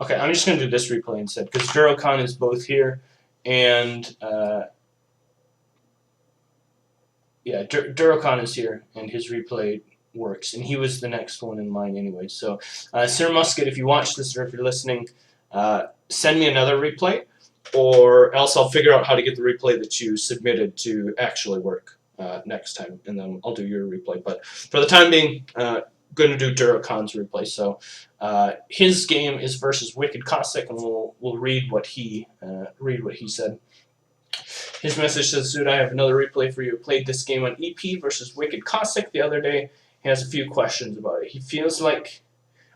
Okay, I'm just going to do this replay instead, because Durokan is both here, and, yeah, Durokan is here, and his replay works, and he was the next one in line anyway. So, Sir Musket, if you watch this or if you're listening, send me another replay, or else I'll figure out how to get the replay that you submitted to actually work next time, and then I'll do your replay. But for the time being, going to do Durokan's replay. So his game is versus WickedCossack, and we'll read what he said. His message says, "Dude, I have another replay for you. Played this game on EP versus WickedCossack the other day. He has a few questions about it. He feels like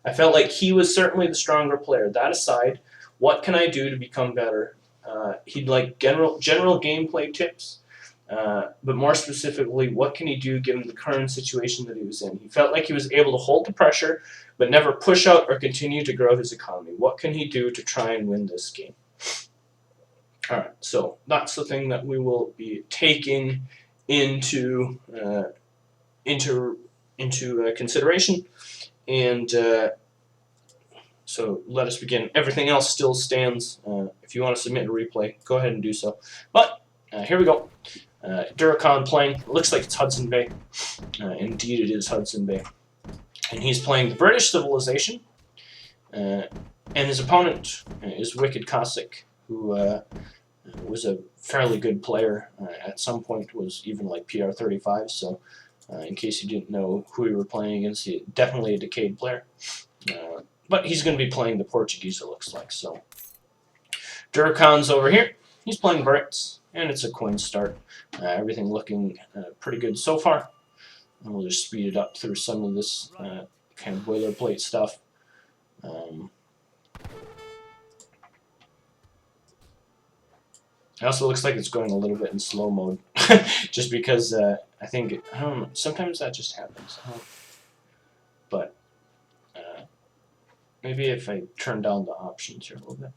I felt like he was certainly the stronger player. That aside, what can I do to become better? He'd like general gameplay tips, but more specifically, what can he do given the current situation that he was in? He felt like he was able to hold the pressure, but never push out or continue to grow his economy. What can he do to try and win this game?" Alright, so that's the thing that we will be taking into consideration, and so let us begin. Everything else still stands. If you want to submit a replay, go ahead and do so. But here we go. Durokan playing. It looks like it's Hudson Bay. Indeed, it is Hudson Bay, and he's playing the British civilization. And his opponent is WickedCossack, who was a fairly good player. At some point was even like PR 35, so in case you didn't know who we were playing against, he definitely a decayed player. But he's going to be playing the Portuguese, it looks like. So Durokan's over here. He's playing Brits, and it's a coin start. Everything looking pretty good so far. And we'll just speed it up through some of this kind of boilerplate stuff. It also looks like it's going a little bit in slow mode, just because I think, I don't know, sometimes that just happens. But maybe if I turn down the options here a little bit,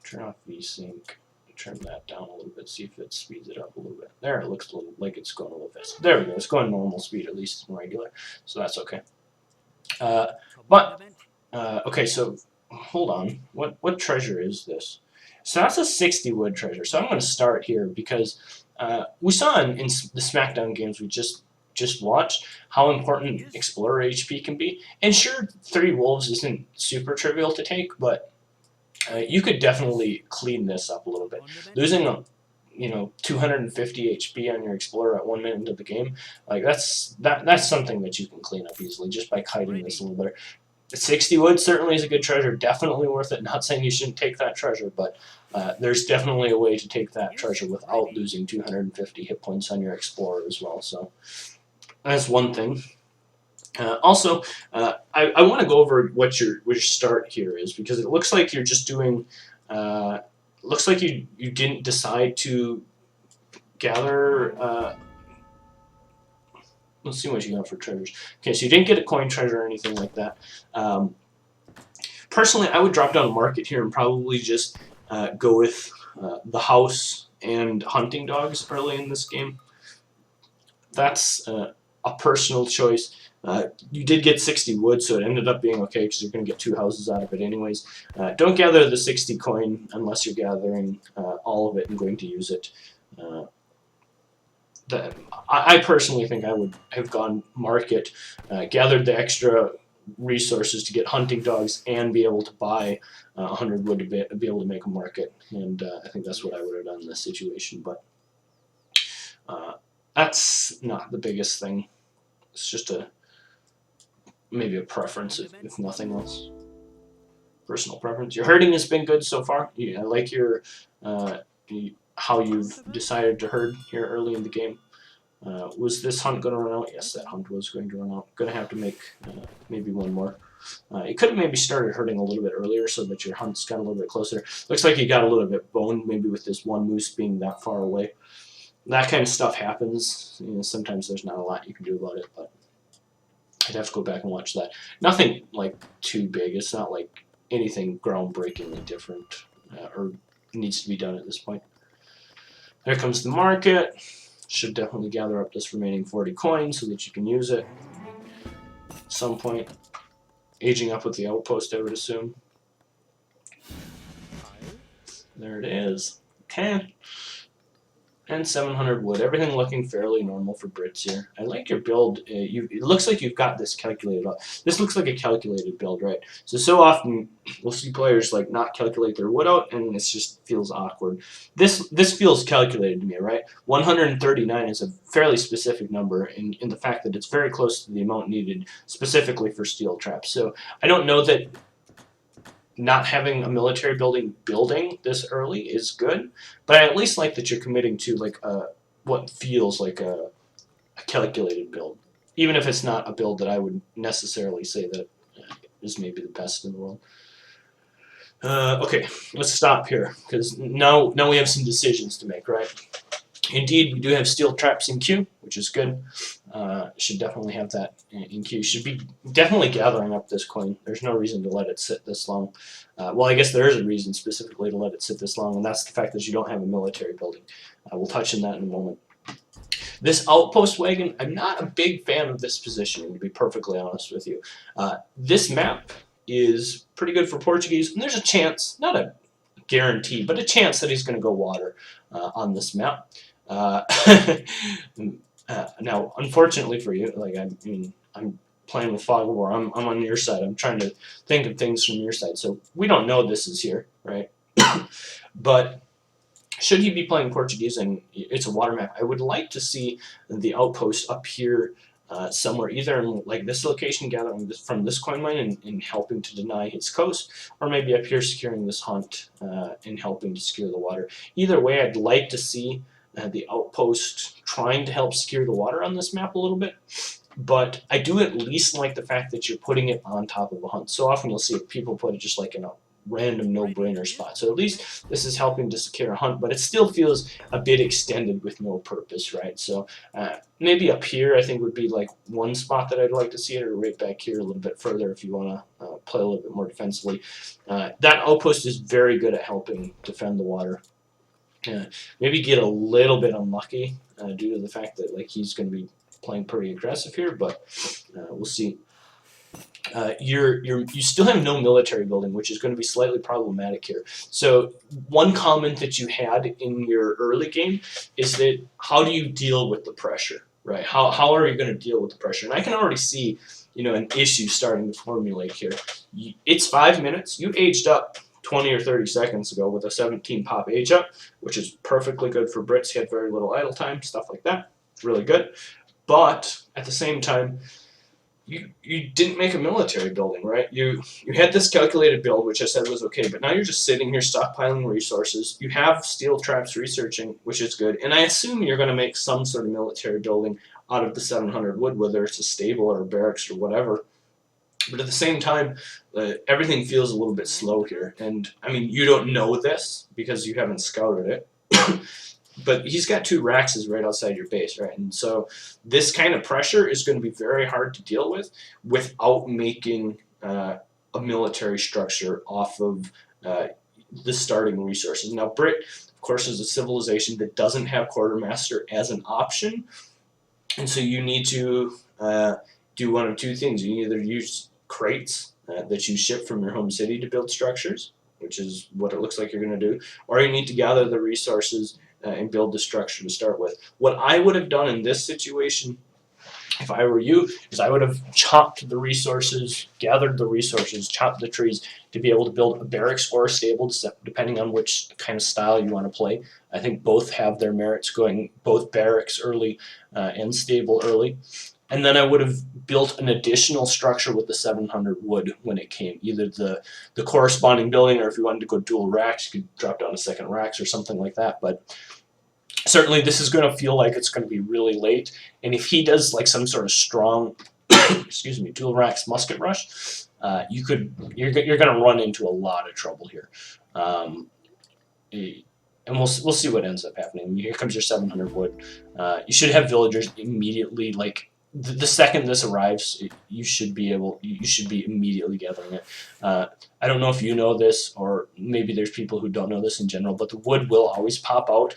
turn off VSync, turn that down a little bit, see if it speeds it up a little bit. There, it looks a little like it's going a little fast. There we go, it's going normal speed, at least in regular, so that's okay. Okay, so hold on, what treasure is this? So that's a 60 wood treasure. So I'm going to start here because we saw in the Smackdown games we just watched how important Explorer HP can be. And sure, 3 wolves isn't super trivial to take, but you could definitely clean this up a little bit. Losing 250 HP on your Explorer at 1 minute into the game, like that's something that you can clean up easily just by kiting this a little better. 60 wood certainly is a good treasure, definitely worth it. Not saying you shouldn't take that treasure, but there's definitely a way to take that treasure without losing 250 hit points on your Explorer as well. So that's one thing. Also, I want to go over what your start here is, because it looks like you're just doing. Looks like you didn't decide to gather. Let's see what you got for treasures. Okay, so you didn't get a coin treasure or anything like that. Personally, I would drop down a market here and probably just go with the house and hunting dogs early in this game. That's a personal choice. You did get 60 wood, so it ended up being okay because you're going to get 2 houses out of it anyways. Don't gather the 60 coin unless you're gathering all of it and going to use it. I personally think I would have gone market, gathered the extra resources to get hunting dogs and be able to buy 100 wood to be able to make a market, and I think that's what I would have done in this situation, but that's not the biggest thing. It's just maybe a preference, if nothing else. Personal preference. Your herding has been good so far. I like your how you've decided to herd here early in the game. Was this hunt going to run out? Yes, that hunt was going to run out. Going to have to make maybe one more. You could have maybe started herding a little bit earlier so that your hunt's got a little bit closer. Looks like you got a little bit boned, maybe with this one moose being that far away. That kind of stuff happens. Sometimes there's not a lot you can do about it, but I'd have to go back and watch that. Nothing like too big. It's not like anything groundbreakingly different or needs to be done at this point. There comes the market. Should definitely gather up this remaining 40 coins so that you can use it at some point. aging up with the outpost, I would assume. There it is. Okay. And 700 wood. Everything looking fairly normal for Brits here. I like your build. It looks like you've got this calculated. This looks like a calculated build, right? So often we'll see players like not calculate their wood out, and it just feels awkward. This feels calculated to me, right? 139 is a fairly specific number in the fact that it's very close to the amount needed specifically for steel traps. So I don't know that not having a military building this early is good, but I at least like that you're committing to like what feels like a calculated build, even if it's not a build that I would necessarily say that is maybe the best in the world. Okay, let's stop here because now we have some decisions to make, right? Indeed, we do have steel traps in queue, which is good. Should definitely have that in queue. Should be definitely gathering up this coin. There's no reason to let it sit this long. Well, I guess there is a reason specifically to let it sit this long, and that's the fact that you don't have a military building. We'll touch on that in a moment. This outpost wagon, I'm not a big fan of this positioning, to be perfectly honest with you. This map is pretty good for Portuguese, and there's a chance, not a guarantee, but a chance that he's going to go water on this map. Now, unfortunately for you, like I'm playing with Fog of War. I'm on your side. I'm trying to think of things from your side. So we don't know this is here, right? But should he be playing Portuguese and it's a water map, I would like to see the outpost up here somewhere, either in like this location, gathering from this coin mine and helping to deny his coast, or maybe up here securing this hunt and helping to secure the water. Either way, I'd like to see the outpost trying to help secure the water on this map a little bit, but I do at least like the fact that you're putting it on top of a hunt. So often you'll see people put it just like in a random no-brainer spot. So at least this is helping to secure a hunt, but it still feels a bit extended with no purpose, right? So maybe up here I think would be like one spot that I'd like to see it, or right back here a little bit further if you want to play a little bit more defensively. That outpost is very good at helping defend the water. Maybe get a little bit unlucky due to the fact that like he's going to be playing pretty aggressive here, but we'll see. You still have no military building, which is going to be slightly problematic here. So one comment that you had in your early game is that how do you deal with the pressure, right? How are you going to deal with the pressure? And I can already see, an issue starting to formulate here. It's 5 minutes. You aged up 20 or 30 seconds ago with a 17 pop age up, which is perfectly good for Brits. He had very little idle time, stuff like that. It's really good. But at the same time, you didn't make a military building, right? You had this calculated build, which I said was okay, but now you're just sitting here stockpiling resources. You have steel traps researching, which is good, and I assume you're going to make some sort of military building out of the 700 wood, whether it's a stable or a barracks or whatever. But at the same time, everything feels a little bit slow here, and I mean you don't know this because you haven't scouted it. But he's got 2 Raxes right outside your base, right? And so this kind of pressure is going to be very hard to deal with without making a military structure off of the starting resources. Now, Brit, of course, is a civilization that doesn't have quartermaster as an option, and so you need to do one of 2 things. You either use crates that you ship from your home city to build structures, which is what it looks like you're going to do, or you need to gather the resources and build the structure to start with. What I would have done in this situation, if I were you, is I would have chopped the resources, gathered the resources, chopped the trees to be able to build a barracks or a stable, depending on which kind of style you want to play. I think both have their merits, going both barracks early and stable early. And then I would have built an additional structure with the 700 wood when it came, either the corresponding building, or if you wanted to go dual racks, you could drop down a second racks or something like that. But certainly this is going to feel like it's going to be really late. And if he does like some sort of strong, excuse me, dual racks musket rush, you're going to run into a lot of trouble here. And we'll see what ends up happening. Here comes your 700 wood. You should have villagers immediately, like the second this arrives, you should be immediately gathering it. I don't know if you know this, or maybe there's people who don't know this in general, but the wood will always pop out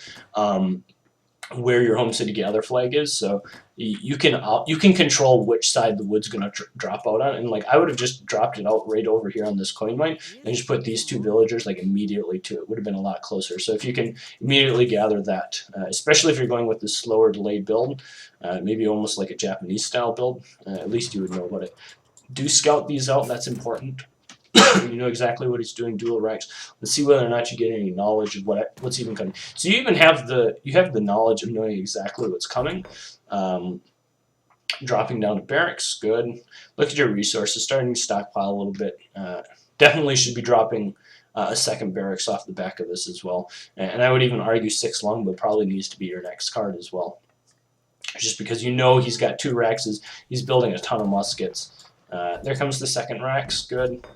where your home city gather flag is, so you can control which side the wood's gonna drop out on. And like I would have just dropped it out right over here on this coin mine and just put these two villagers like immediately to it. Would have been a lot closer. So if you can immediately gather that, especially if you're going with this slower delayed build, maybe almost like a Japanese style build, at least you would know about it. Do scout these out. That's important. You know exactly what he's doing. Dual racks. Let's see whether or not you get any knowledge of what's even coming. So you even have the knowledge of knowing exactly what's coming. Dropping down to barracks, good. Look at your resources, starting to stockpile a little bit. Definitely should be dropping a second barracks off the back of this as well. And I would even argue 6 longbow probably needs to be your next card as well. Just because you know he's got 2 racks, he's building a ton of muskets. There comes the second racks, good.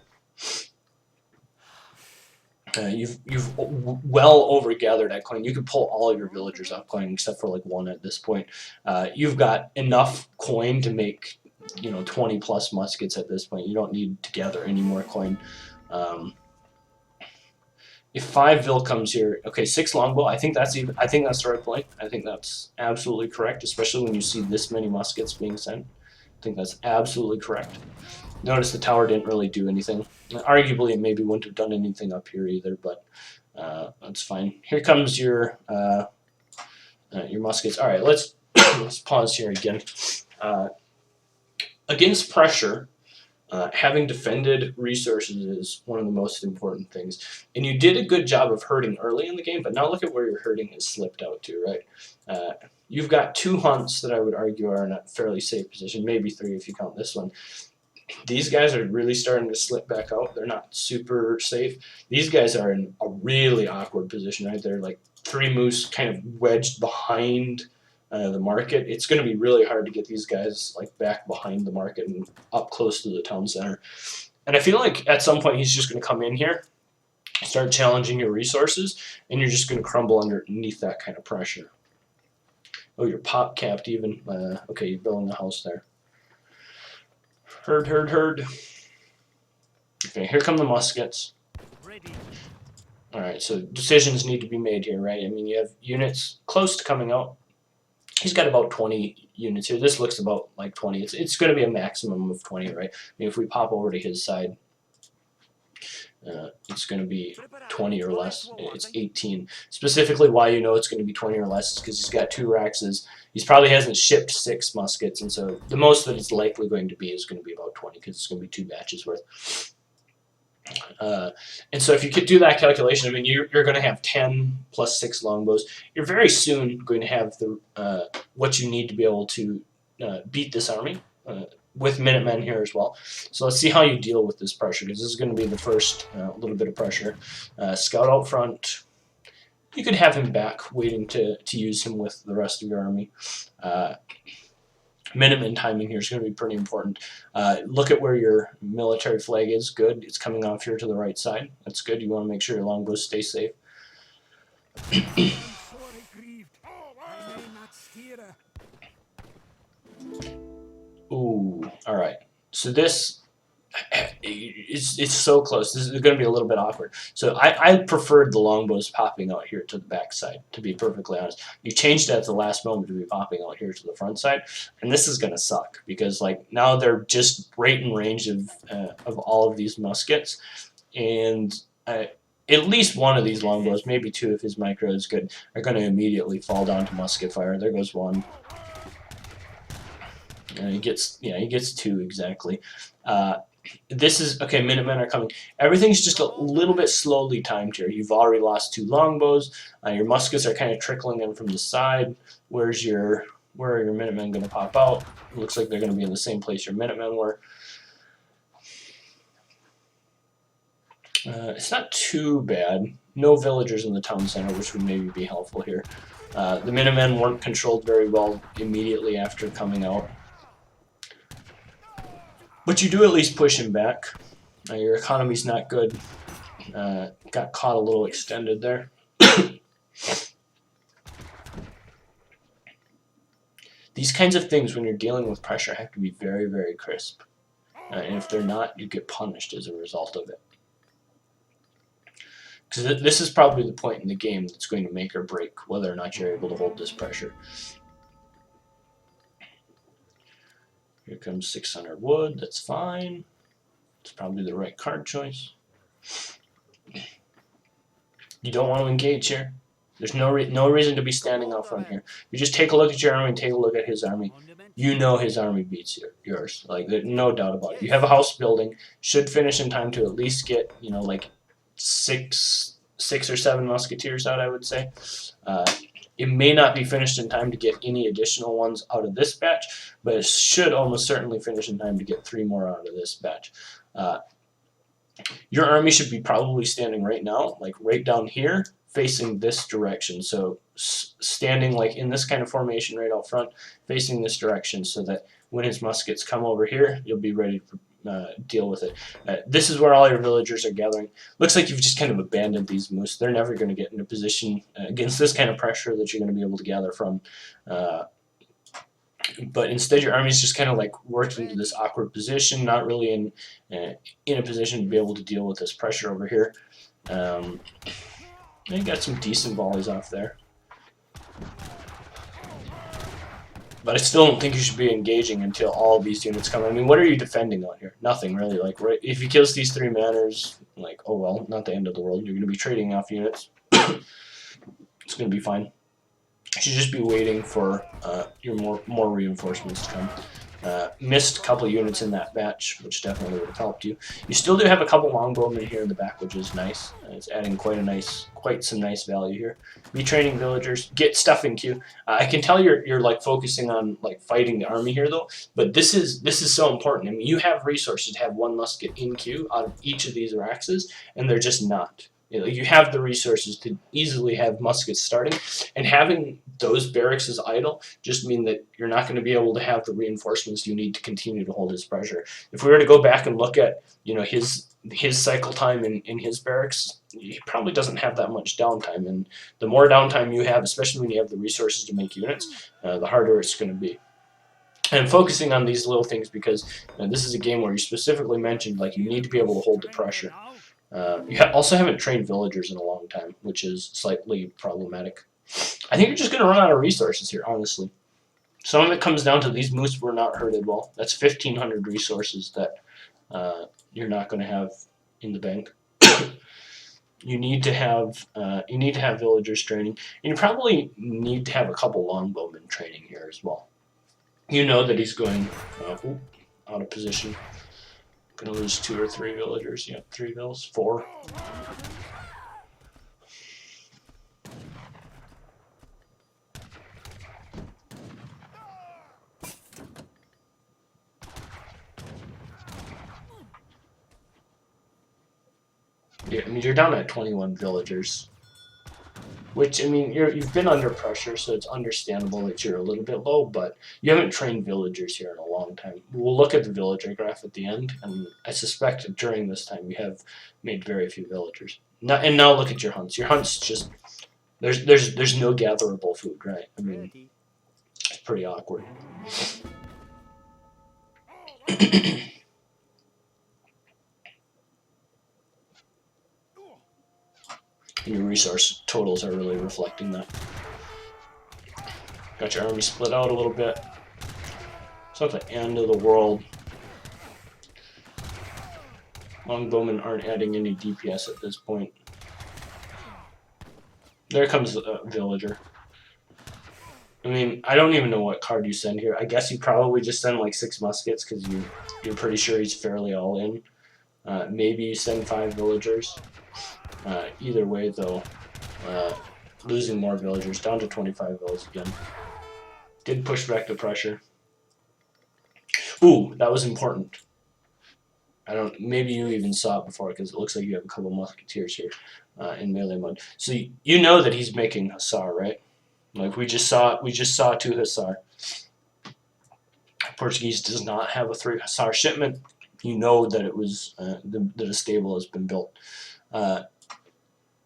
You've well overgathered that coin. You could pull all of your villagers up coin except for like 1 at this point. You've got enough coin to make 20 plus muskets at this point. You don't need to gather any more coin. If 5 vil comes here, okay, 6 longbow. I think that's the right play. I think that's absolutely correct, especially when you see this many muskets being sent. I think that's absolutely correct. Notice the tower didn't really do anything. Arguably, it maybe wouldn't have done anything up here either, but that's fine. Here comes your muskets. All right, let's pause here again. Against pressure, having defended resources is one of the most important things. And you did a good job of hurting early in the game, but now look at where your hurting has slipped out to, right? You've got 2 hunts that I would argue are in a fairly safe position, maybe 3 if you count this one. These guys are really starting to slip back out. They're not super safe. These guys are in a really awkward position, right? They're like 3 moose kind of wedged behind the market. It's going to be really hard to get these guys like back behind the market and up close to the town center. And I feel like at some point he's just going to come in here, start challenging your resources, and you're just going to crumble underneath that kind of pressure. Oh, you're pop capped even. Okay, you're building a house there. Herd. Okay, here come the muskets. Alright, so decisions need to be made here, right? I mean, you have units close to coming out. He's got about 20 units here. This looks about like 20. It's going to be a maximum of 20, right? I mean, if we pop over to his side, it's going to be 20 or less. It's 18. Specifically, why you know it's going to be 20 or less is because he's got 2 racks. He probably hasn't shipped 6 muskets, and so the most that it's likely going to be is going to be about 20 because it's going to be 2 batches worth. And so if you could do that calculation, I mean, you're going to have 10 plus 6 longbows. You're very soon going to have the what you need to be able to beat this army. With Minutemen here as well. So let's see how you deal with this pressure, because this is going to be the first little bit of pressure. Scout out front. You could have him back, waiting to use him with the rest of your army. Minutemen timing here is going to be pretty important. Look at where your military flag is. Good. It's coming off here to the right side. That's good. You want to make sure your longbows stay safe. Ooh, all right. So this, it's so close. This is going to be a little bit awkward. So I preferred the longbows popping out here to the back side, to be perfectly honest. You changed that at the last moment to be popping out here to the front side, and this is going to suck because like now they're just right in range of all of these muskets, and at least one of these longbows, maybe 2 if his micro is good, are going to immediately fall down to musket fire. There goes 1. He gets 2 exactly. This is okay. Minutemen are coming. Everything's just a little bit slowly timed here. You've already lost 2 longbows. Your muskets are kind of trickling in from the side. Where are your Minutemen going to pop out? It looks like they're going to be in the same place your Minutemen were. It's not too bad. No villagers in the town center, which would maybe be helpful here. The Minutemen weren't controlled very well immediately after coming out. But you do at least push him back. Your economy's not good. Got caught a little extended there. These kinds of things, when you're dealing with pressure, have to be very, very crisp. And if they're not, you get punished as a result of it. Because this is probably the point in the game that's going to make or break whether or not you're able to hold this pressure. Here comes 600 wood. That's fine. It's probably the right card choice. You don't want to engage here. There's no reason to be standing out front here. You just take a look at your army and take a look at his army. You know his army beats yours. Like, there's no doubt about it. You have a house building. Should finish in time to at least get, you know, like six or seven musketeers out, I would say. It may not be finished in time to get any additional ones out of this batch, but it should almost certainly finish in time to get 3 more out of this batch. Your army should be probably standing right now, like right down here, facing this direction. So standing like in this kind of formation right out front, facing this direction, so that when his muskets come over here, you'll be ready to deal with it. This is where all your villagers are gathering. Looks like you've just kind of abandoned these moose. They're never going to get in a position against this kind of pressure that you're going to be able to gather from. But instead, your army's just kind of like working to this awkward position, not really in a position to be able to deal with this pressure over here. You got some decent volleys off there. But I still don't think you should be engaging until all of these units come. I mean, what are you defending out here? Nothing, really. Like, right, if he kills these 3 manners, like, oh well, not the end of the world. You're going to be trading off units. It's going to be fine. You should just be waiting for your more reinforcements to come. Missed a couple units in that batch, which definitely would have helped you. You still do have a couple longbowmen here in the back, which is nice. It's adding quite some nice value here. Be training villagers, get stuff in queue. I can tell you're like focusing on like fighting the army here though, but this is so important. I mean, you have resources to have 1 musket in queue out of each of these Araxes, and they're just not. You have the resources to easily have muskets starting, and having those barracks as idle just mean that you're not going to be able to have the reinforcements you need to continue to hold his pressure. If we were to go back and look at, you know, his cycle time in his barracks, he probably doesn't have that much downtime, and the more downtime you have, especially when you have the resources to make units, the harder it's going to be. And I'm focusing on these little things because this is a game where you specifically mentioned like you need to be able to hold the pressure. You also haven't trained villagers in a long time, which is slightly problematic. I think you're just going to run out of resources here, honestly. Some of it comes down to these moose were not herded well. That's 1,500 resources that you're not going to have in the bank. You need to have villagers training, and you probably need to have a couple longbowmen training here as well. You know that he's going out of position. Gonna lose 2 or 3 villagers. Yep, 3 vills, 4. Yeah, I mean you're down at 21 villagers, which I mean you've been under pressure, so it's understandable that you're a little bit low. But you haven't trained villagers here in a long time. We'll look at the villager graph at the end, and I suspect that during this time you have made very few villagers. Now look at your hunts. Your hunts just there's no gatherable food, right? I mean it's pretty awkward. And your resource totals are really reflecting that. Got your army split out a little bit. It's not the end of the world. Longbowmen aren't adding any DPS at this point. There comes a villager. I mean, I don't even know what card you send here. I guess you probably just send like 6 muskets because you're pretty sure he's fairly all in. Maybe you send 5 villagers. Either way, though, losing more villagers, down to 25 villas again. Did push back the pressure. Ooh, that was important. Maybe you even saw it before because it looks like you have a couple musketeers here in melee mode. So you know that he's making hussar, right? Like we just saw 2 hussar. Portuguese does not have a 3 hussar shipment. You know that it was that a stable has been built.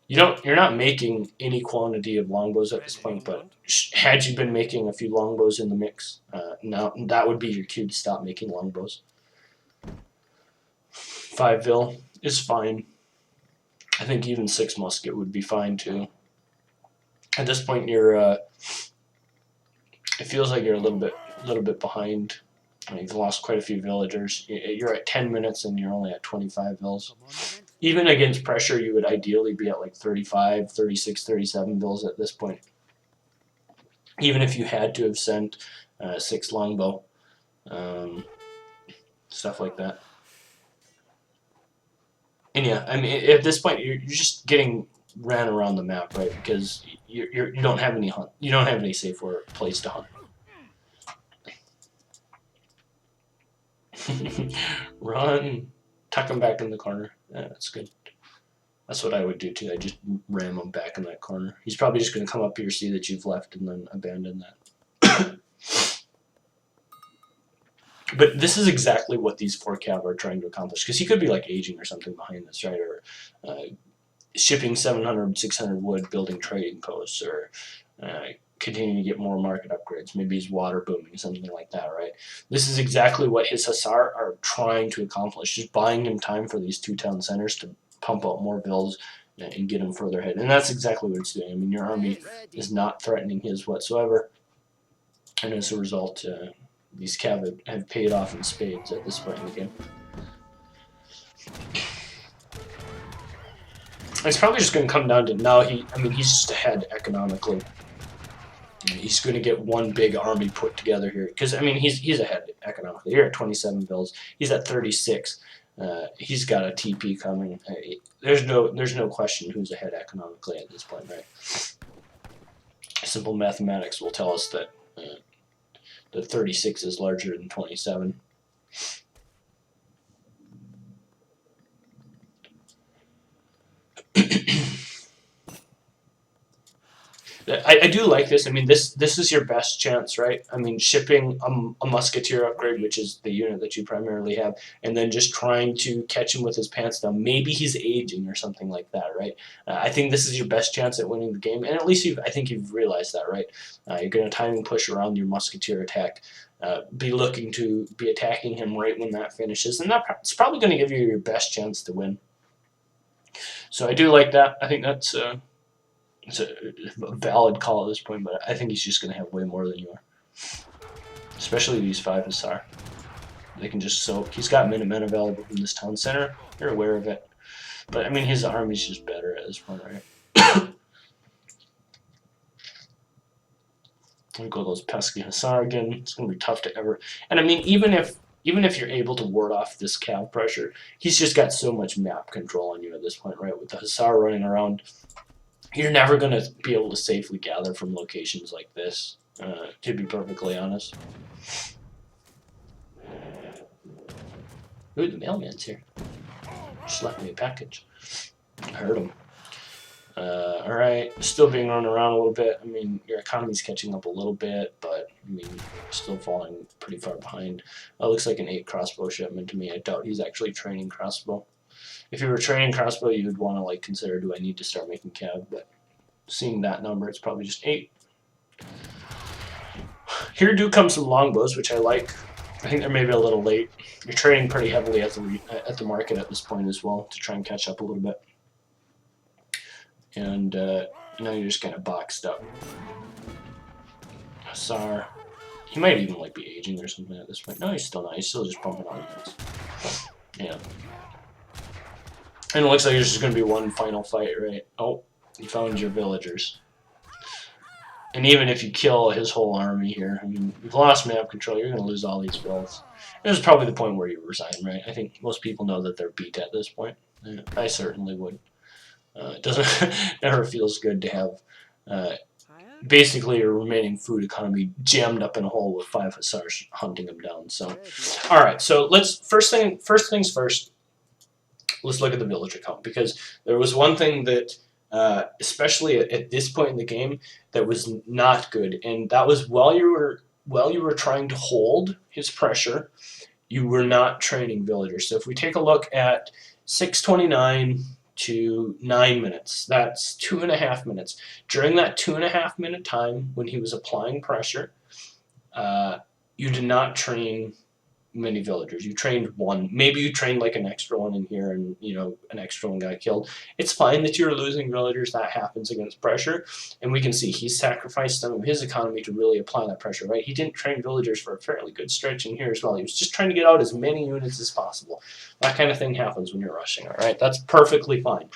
You're not making any quantity of longbows at this point, but had you been making a few longbows in the mix, now that would be your cue to stop making longbows. 5 vil is fine. I think even 6 musket would be fine too. At this point, you're it feels like you're a little bit behind. I mean, you've lost quite a few villagers. You're at 10 minutes and you're only at 25 vills. Even against pressure, you would ideally be at like 35, 36, 37 vills at this point. Even if you had to have sent 6 longbow, stuff like that. And yeah, I mean, at this point, you're just getting ran around the map, right? Because you don't have any hunt, you don't have any safe place to hunt. Run, tuck him back in the corner. Yeah, that's good. That's what I would do too. I just ram him back in that corner. He's probably just going to come up here, see that you've left, and then abandon that. But this is exactly what these 4 cav are trying to accomplish. Because he could be like aging or something behind this, right? Or shipping 700, 600 wood, building trading posts, or continuing to get more market upgrades. Maybe he's water booming, something like that, right? This is exactly what his Hussar are trying to accomplish. Just buying him time for these 2 town centers to pump out more vills and get him further ahead. And that's exactly what it's doing. I mean, your army is not threatening his whatsoever. And as a result, these cav have paid off in spades at this point in the game. It's probably just going to come down to now. I mean, he's just ahead economically. He's going to get one big army put together here because I mean he's ahead economically. You're at 27 vills. He's at 36. He's got a TP coming. There's no question who's ahead economically at this point, right? Simple mathematics will tell us that the 36 is larger than 27. I do like this. I mean, this is your best chance, right? I mean, shipping a musketeer upgrade, which is the unit that you primarily have, and then just trying to catch him with his pants down. Maybe he's aging or something like that, right? I think this is your best chance at winning the game, and at least I think you've realized that, right? You're going to timing push around your musketeer attack, be looking to be attacking him right when that finishes, and that's probably going to give you your best chance to win. So I do like that. I think that's it's a valid call at this point, but I think he's just going to have way more than you are. Especially these 5 Hussar. They can just soak. He's got Minutemen available from this town center. You're aware of it. But, I mean, his army's just better at this point, right? There go those pesky Hussar again. It's going to be tough to ever... And, I mean, even if you're able to ward off this cav pressure, he's just got so much map control on you at this point, right? With the Hussar running around... You're never going to be able to safely gather from locations like this, to be perfectly honest. Ooh, the mailman's here. Just left me a package. I heard him. Alright, still being run around a little bit. I mean, your economy's catching up a little bit, but, I mean, still falling pretty far behind. Looks like an 8 crossbow shipment to me. I doubt he's actually training crossbow. If you were training crossbow, you would want to like consider, do I need to start making cav? But seeing that number, it's probably just 8. Here do come some longbows, which I like. I think they're maybe a little late. You're trading pretty heavily at the market at this point as well to try and catch up a little bit. And now you're just kind of boxed up. Hussar. He might even like be aging or something at this point. No, he's still not. He's still just pumping on units. Yeah. And it looks like there's just going to be one final fight, right? Oh, you found your villagers. And even if you kill his whole army here, I mean, you've lost map control, you're going to lose all these vills. This is probably the point where you resign, right? I think most people know that they're beat at this point. Yeah, I certainly would. It doesn't never feels good to have basically your remaining food economy jammed up in a hole with 5 Hussars hunting them down. So, all right. So let's first things first. Let's look at the villager count, because there was one thing that, especially at this point in the game, that was not good, and that was while you were trying to hold his pressure, you were not training villagers. So if we take a look at 6:29 to 9 minutes, that's 2.5 minutes. During that 2.5 minute time when he was applying pressure, you did not train many villagers. You trained one. Maybe you trained like an extra one in here, and an extra one got killed. It's fine that you're losing villagers. That happens against pressure, and we can see he sacrificed some of his economy to really apply that pressure. Right? He didn't train villagers for a fairly good stretch in here as well. He was just trying to get out as many units as possible. That kind of thing happens when you're rushing. All right, that's perfectly fine.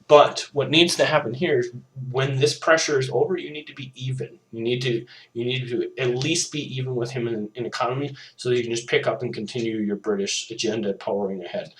But what needs to happen here is when this pressure is over, you need to be even. You need to at least be even with him in economy, so that you can just pick up and continue your British agenda powering ahead.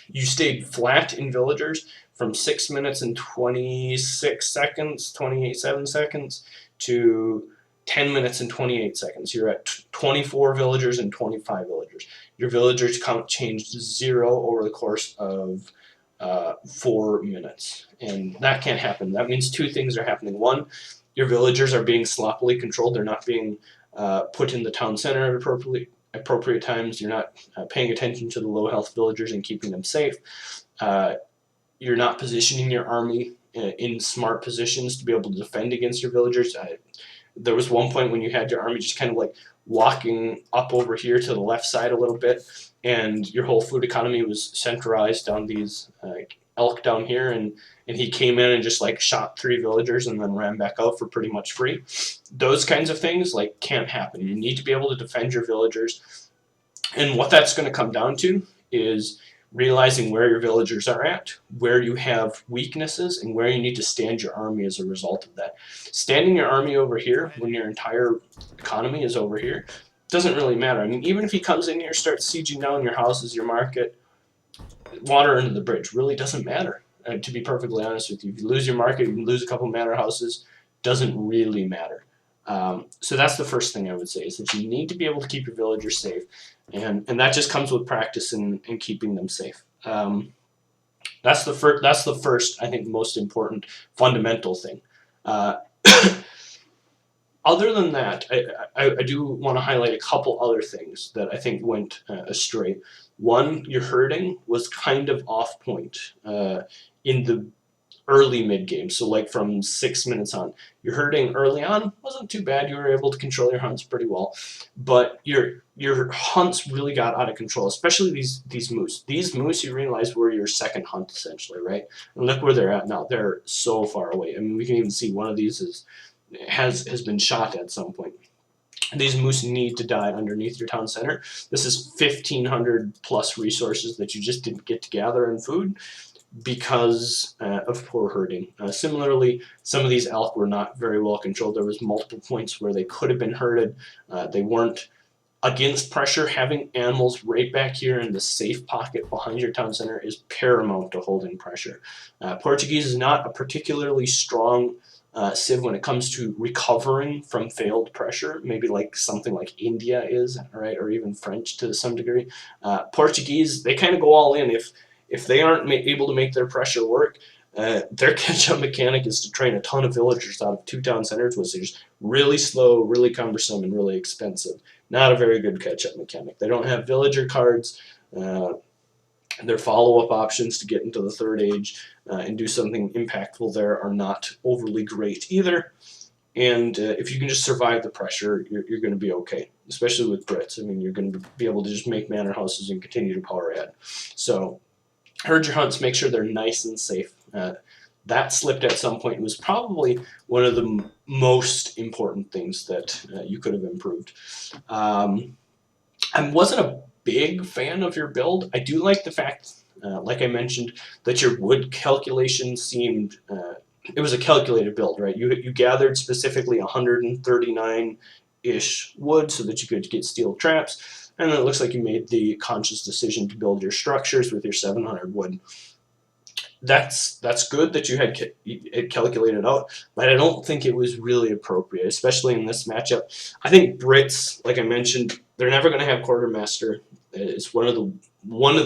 You stayed flat in villagers from 6 minutes and 26 seconds, 28 seconds, to 10 minutes and 28 seconds. You're at 24 villagers and 25 villagers. Your villagers count changed to 0 over the course of 4 minutes, and that can't happen. That means two things are happening. One, your villagers are being sloppily controlled. They're not being put in the town center at appropriate times. You're not paying attention to the low health villagers and keeping them safe. You're not positioning your army in smart positions to be able to defend against your villagers. There was one point when you had your army just kind of like walking up over here to the left side a little bit, and your whole food economy was centralized on these elk down here, and he came in and just like shot 3 villagers and then ran back out for pretty much free. Those kinds of things like can't happen. You need to be able to defend your villagers, and what that's going to come down to is realizing where your villagers are at, where you have weaknesses, and where you need to stand your army as a result of that. Standing your army over here when your entire economy is over here doesn't really matter. I mean, even if he comes in here, starts sieging down your houses, your market, water under the bridge, really doesn't matter. To be perfectly honest with you, if you lose your market, you lose a couple manor houses, doesn't really matter. So that's the first thing I would say, is that you need to be able to keep your villagers safe, and that just comes with practice and keeping them safe. That's the first, I think, most important fundamental thing. Other than that, I do want to highlight a couple other things that I think went astray. One, your herding was kind of off point in the early mid-game, so like from 6 minutes on. Your herding early on wasn't too bad. You were able to control your hunts pretty well, but your hunts really got out of control, especially these moose. These moose, you realize, were your second hunt essentially, right? And look where they're at now. They're so far away. I mean, we can even see one of these has been shot at some point. These moose need to die underneath your town center. This is 1,500 plus resources that you just didn't get to gather in food because of poor herding. Similarly, some of these elk were not very well controlled. There was multiple points where they could have been herded. They weren't. Against pressure, having animals right back here in the safe pocket behind your town center is paramount to holding pressure. Portuguese is not a particularly strong civ when it comes to recovering from failed pressure, maybe like something like India is, right, or even French to some degree. Portuguese, they kind of go all in. If they aren't able to make their pressure work, their catch-up mechanic is to train a ton of villagers out of 2 town centers, which is really slow, really cumbersome, and really expensive. Not a very good catch-up mechanic. They don't have villager cards. Their follow-up options to get into the 3rd age and do something impactful there are not overly great either. And if you can just survive the pressure, you're going to be okay, especially with Brits. I mean, you're going to be able to just make manor houses and continue to power ahead. So herd your hunts, make sure they're nice and safe. That slipped at some point and was probably one of the most important things that you could have improved. I wasn't a big fan of your build. I do like the fact, like I mentioned, that your wood calculation seemed, it was a calculated build, right? You gathered specifically 139-ish wood so that you could get steel traps, and then it looks like you made the conscious decision to build your structures with your 700 wood. That's good that you had it calculated out, but I don't think it was really appropriate, especially in this matchup. I think Brits, like I mentioned, they're never going to have quartermaster. It's one of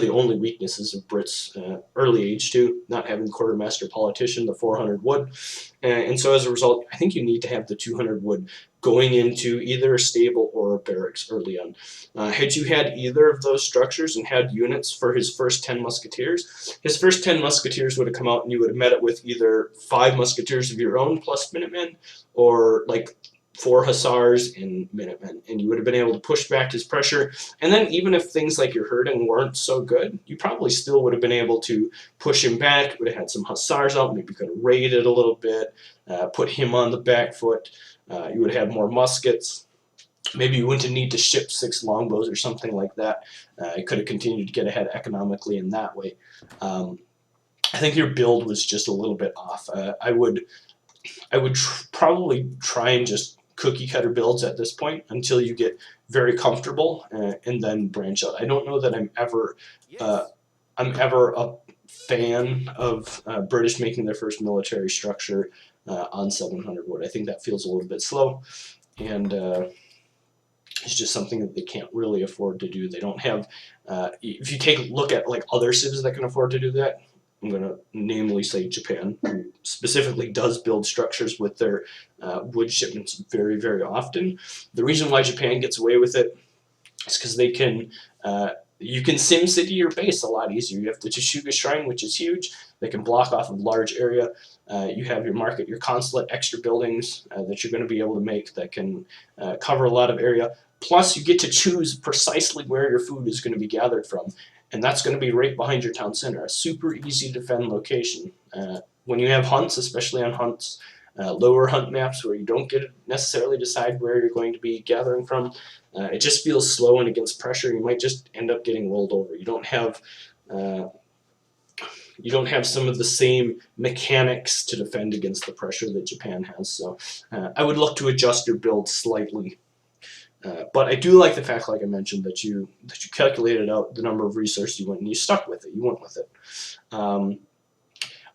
the only weaknesses of Brits early age too, not having the quartermaster politician, the 400 wood, and so as a result, I think you need to have the 200 wood going into either a stable or a barracks early on. Had you had either of those structures and had units for his first 10 musketeers, his first 10 musketeers would have come out and you would have met it with either 5 musketeers of your own plus Minutemen, or like 4 hussars and minutemen, and you would have been able to push back his pressure. And then even if things like your herding weren't so good, you probably still would have been able to push him back. You would have had some hussars out, maybe could have raided a little bit, put him on the back foot. You would have had more muskets. Maybe you wouldn't need to ship 6 longbows or something like that. You could have continued to get ahead economically in that way. I think your build was just a little bit off. I would probably try and just cookie cutter builds at this point until you get very comfortable, and then branch out. I don't know that I'm ever a fan of British making their first military structure on 700 wood. I think that feels a little bit slow, and it's just something that they can't really afford to do. They don't have. If you take a look at like other civs that can afford to do that, I'm going to namely say Japan, who specifically does build structures with their wood shipments very, very often. The reason why Japan gets away with it is because they can, you can sim city your base a lot easier. You have the Tsukuga Shrine, which is huge. They can block off a large area. You have your market, your consulate, extra buildings that you're going to be able to make that can cover a lot of area. Plus, you get to choose precisely where your food is going to be gathered from. And that's going to be right behind your town center, a super easy to defend location. When you have hunts, especially on hunts, lower hunt maps where you don't get to necessarily decide where you're going to be gathering from, it just feels slow, and against pressure, you might just end up getting rolled over. You don't have some of the same mechanics to defend against the pressure that Japan has. So I would look to adjust your build slightly. But I do like the fact, like I mentioned, that you calculated out the number of resources you went and you stuck with it. You went with it.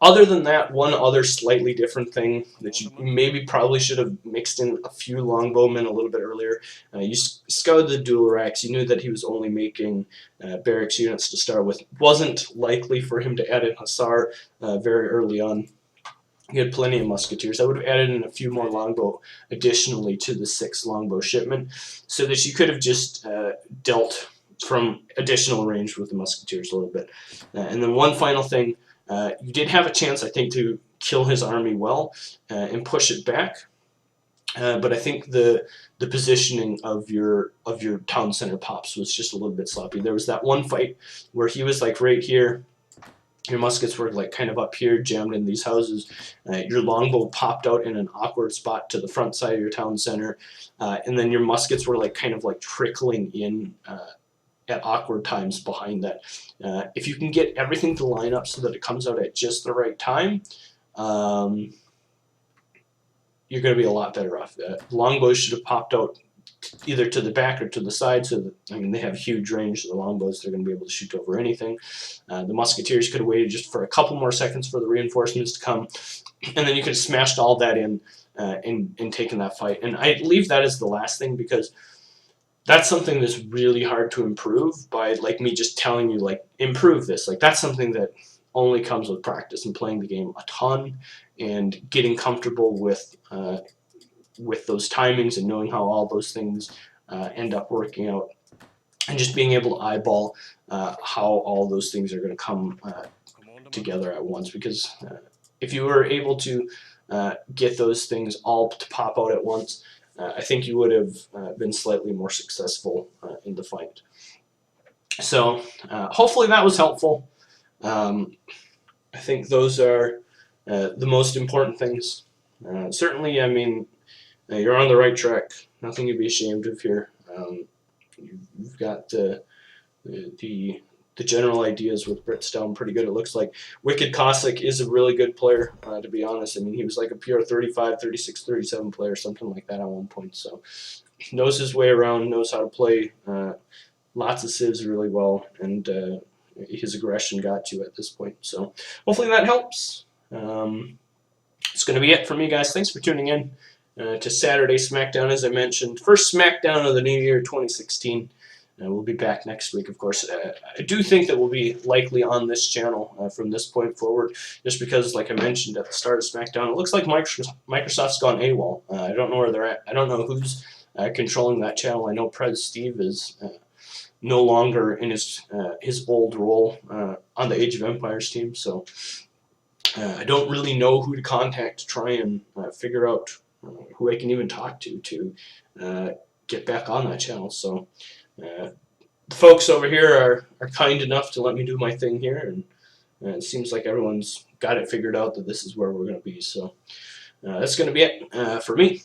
Other than that, one other slightly different thing that you maybe probably should have mixed in a few longbowmen a little bit earlier. You scouted the Durokan. You knew that he was only making barracks units to start with. Wasn't likely for him to add in hussar very early on. You had plenty of musketeers. I would have added in a few more longbow additionally to the 6 longbow shipment, so that you could have just dealt from additional range with the musketeers a little bit. And then one final thing, you did have a chance, I think, to kill his army well and push it back. But I think the positioning of your town center pops was just a little bit sloppy. There was that one fight where he was like right here. Your muskets were like kind of up here, jammed in these houses. Your longbow popped out in an awkward spot to the front side of your town center, and then your muskets were like kind of like trickling in at awkward times behind that. If you can get everything to line up so that it comes out at just the right time, you're going to be a lot better off. Longbows should have popped out either to the back or to the side, so that, I mean, they have huge range, so the longbows, they're going to be able to shoot over anything. The musketeers could have waited just for a couple more seconds for the reinforcements to come, and then you could have smashed all that in and taken that fight. And I leave that as the last thing, because that's something that's really hard to improve by like me just telling you like improve this. Like that's something that only comes with practice and playing the game a ton and getting comfortable with those timings and knowing how all those things end up working out, and just being able to eyeball how all those things are going to come together at once. Because if you were able to get those things all to pop out at once, I think you would have been slightly more successful in the fight. So hopefully that was helpful. I think those are the most important things. Certainly, I mean, you're on the right track. Nothing to be ashamed of here. You've got the general ideas with Brits down pretty good, it looks like. WickedCossack is a really good player, to be honest. I mean, he was like a pure 35, 36, 37 player, something like that at one point. So knows his way around, knows how to play lots of civs really well, and his aggression got you at this point. So hopefully that helps. It's going to be it for me, guys. Thanks for tuning in to Saturday Smackdown, as I mentioned. First Smackdown of the new year, 2016. We'll be back next week, of course. I do think that we'll be likely on this channel from this point forward, just because, like I mentioned at the start of Smackdown, it looks like Microsoft's gone AWOL. I don't know where they're at. I don't know who's controlling that channel. I know Prez Steve is no longer in his old role on the Age of Empires team, so I don't really know who to contact to try and figure out who I can even talk to get back on that channel. So the folks over here are kind enough to let me do my thing here, and it seems like everyone's got it figured out that this is where we're going to be. So that's going to be it for me.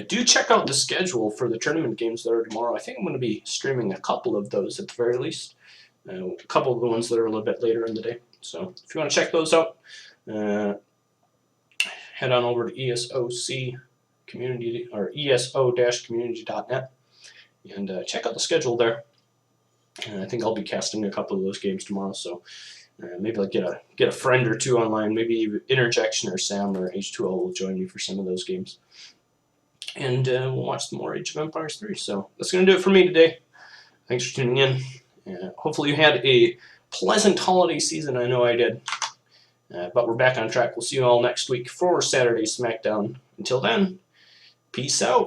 Do check out the schedule for the tournament games that are tomorrow. I think I'm going to be streaming a couple of those at the very least. A couple of the ones that are a little bit later in the day. So if you want to check those out, head on over to ESOC community or ESO-community.net and check out the schedule there. And I think I'll be casting a couple of those games tomorrow. So maybe I'll get a friend or two online. Maybe Interjection or Sam or H2O will join me for some of those games. And we'll watch some more Age of Empires 3. So that's going to do it for me today. Thanks for tuning in. Hopefully you had a pleasant holiday season. I know I did. But we're back on track. We'll see you all next week for Saturday Smackdown. Until then, peace out.